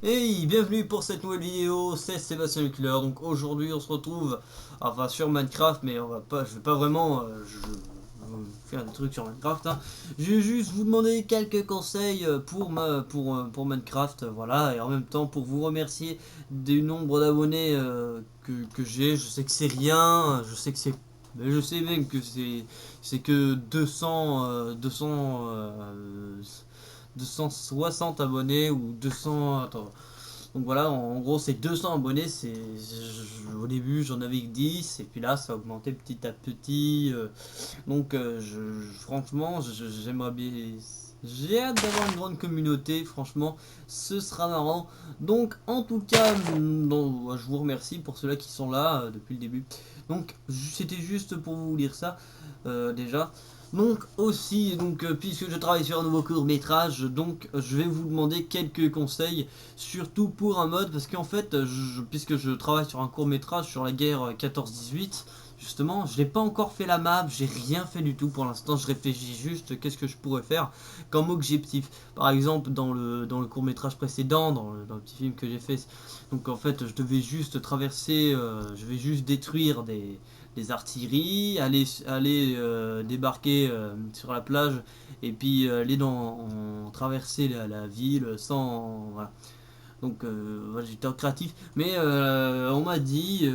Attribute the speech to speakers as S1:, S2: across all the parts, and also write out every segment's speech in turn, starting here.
S1: Hey, bienvenue pour cette nouvelle vidéo, c'est Sébastien le Killer. Donc aujourd'hui on se retrouve enfin sur Minecraft, mais on va pas, je vais pas vraiment faire des trucs sur Minecraft, hein. Je vais juste vous demander quelques conseils pour Minecraft, voilà, et en même temps pour vous remercier du nombre d'abonnés que j'ai. Je sais que c'est rien, je sais que c'est, mais je sais même que c'est que 260 abonnés ou 200. Attends. Donc voilà, en gros, c'est 200 abonnés. Au début, j'en avais que 10, et puis là, ça a augmenté petit à petit. Franchement, j'aimerais bien. J'ai hâte d'avoir une grande communauté, franchement, ce sera marrant. Donc, en tout cas, je vous remercie pour ceux-là qui sont là depuis le début. Donc, c'était juste pour vous lire ça, déjà. Donc, aussi, puisque je travaille sur un nouveau court-métrage, donc je vais vous demander quelques conseils, surtout pour un mode, parce qu'en fait, puisque je travaille sur un court-métrage sur la guerre 14-18. Justement, je n'ai pas encore fait la map, j'ai rien fait du tout pour l'instant, je réfléchis juste qu'est-ce que je pourrais faire comme objectif. Par exemple, dans le court-métrage précédent, dans le petit film que j'ai fait, donc en fait, je devais juste traverser, je vais juste détruire des artilleries, aller débarquer sur la plage et puis traverser la ville sans. Voilà. Donc voilà, j'étais créatif. Mais on m'a dit,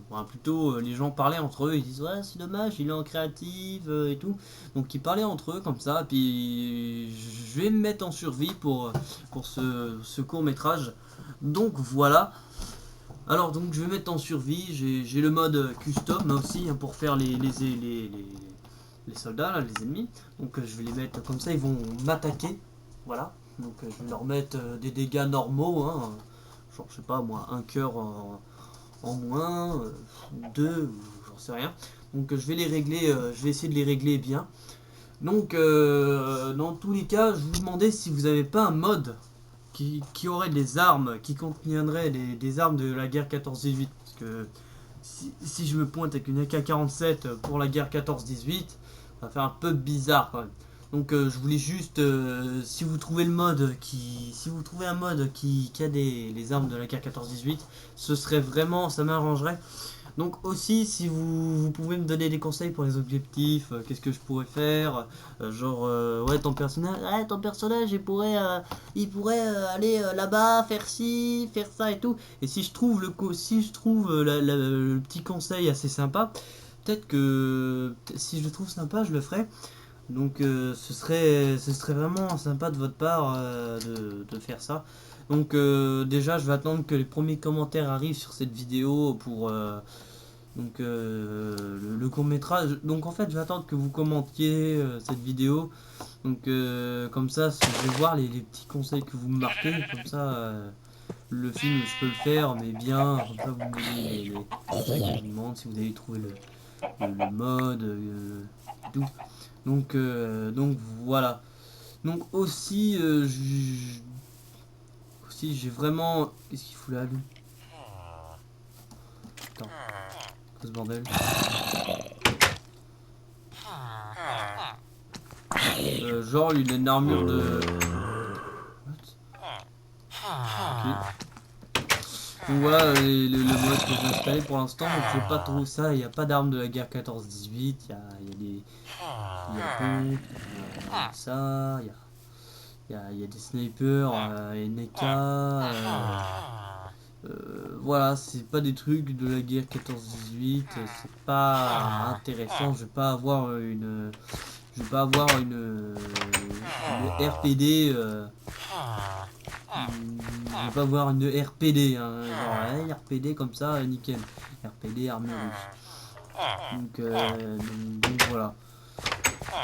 S1: enfin, plutôt les gens parlaient entre eux, ils disent ouais c'est dommage, il est en créative et tout. Donc ils parlaient entre eux comme ça, puis je vais me mettre en survie pour ce court métrage. Donc voilà. Alors donc je vais mettre en survie, j'ai le mode custom aussi hein, pour faire les soldats, là, les ennemis. Donc je vais les mettre comme ça, ils vont m'attaquer. Voilà. Donc je vais leur mettre des dégâts normaux, hein. Genre je sais pas moi, un cœur en moins, deux, j'en sais rien. Donc je vais les régler, je vais essayer de les régler bien. Donc dans tous les cas, je vous demandais si vous n'avez pas un mode qui aurait des armes, qui contiendrait des armes de la guerre 14-18. Parce que si je me pointe avec une AK-47 pour la guerre 14-18, ça va faire un peu bizarre quand même. Donc je voulais juste, si vous trouvez si vous trouvez un mode qui a les armes de la guerre 14-18, ce serait vraiment, ça m'arrangerait. Donc aussi, si vous pouvez me donner des conseils pour les objectifs, qu'est-ce que je pourrais faire, ouais ton personnage il pourrait aller là-bas, faire ci, faire ça et tout. Et si je trouve le petit conseil assez sympa, peut-être que si je le trouve sympa, je le ferai. Donc ce serait vraiment sympa de votre part de faire ça. Donc déjà, je vais attendre que les premiers commentaires arrivent sur cette vidéo pour le court métrage. Donc en fait, je vais attendre que vous commentiez cette vidéo. Donc comme ça, je vais voir les petits conseils que vous me marquez. Comme ça, le film, je peux le faire, mais bien. Comme ça, vous me donnez les conseils que je vous demande, si vous avez trouvé le mode, tout. Donc voilà. Donc aussi j'ai vraiment. Qu'est-ce qu'il fout là, lui? Attends, quoi ce bordel? Genre il a une armure de. Ok. Donc voilà le mode que j'ai installé pour l'instant. Donc je sais pas trop ça. Il n'y a pas d'armes de la guerre 14-18. Il y a des. Il y a pompes, il y a ça. Il y a des snipers, NK. Voilà, c'est pas des trucs de la guerre 14-18. C'est pas intéressant. Je vais pas avoir une RPD. Je vais pas avoir une RPD, hein, genre hey, RPD comme ça, nickel. RPD, armée russe. Donc voilà.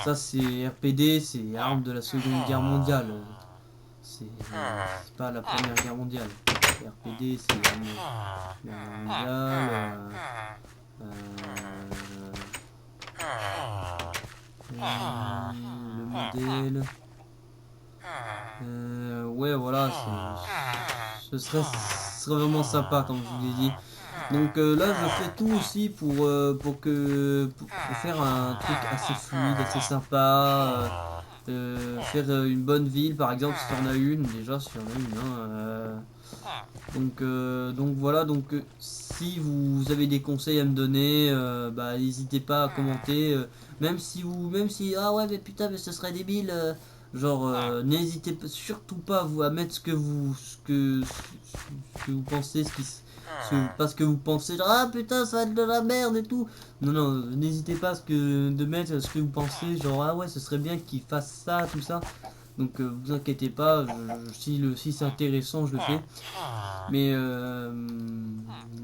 S1: Ça c'est RPD, c'est arme de la Seconde Guerre mondiale. C'est pas la Première Guerre mondiale. RPD c'est arme de la Guerre mondiale. Le modèle. Ouais voilà, ce serait vraiment sympa comme je vous l'ai dit. Donc là je fais tout aussi pour faire un truc assez fluide, assez sympa. faire une bonne ville par exemple si tu en as une, déjà si tu en as une, hein, donc voilà, donc si vous avez des conseils à me donner, bah n'hésitez pas à commenter, même si ah ouais mais putain mais ce serait débile, genre n'hésitez surtout pas vous à mettre ce que vous pensez, pas ce que vous pensez, genre ah putain ça va être de la merde et tout. Non non, n'hésitez pas de mettre ce que vous pensez, genre ah ouais ce serait bien qu'il fasse ça, tout ça. Donc vous inquiétez pas, si c'est intéressant je le fais.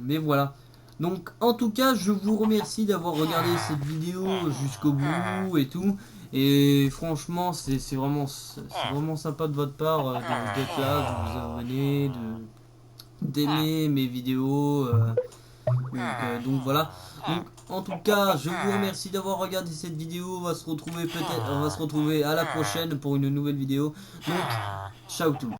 S1: Mais voilà. Donc en tout cas je vous remercie d'avoir regardé cette vidéo jusqu'au bout et tout. Et franchement c'est vraiment sympa de votre part d'être là, de vous abonner, d'aimer mes vidéos. Donc voilà. Donc en tout cas, je vous remercie d'avoir regardé cette vidéo. On va se retrouver à la prochaine pour une nouvelle vidéo. Donc ciao tout le monde.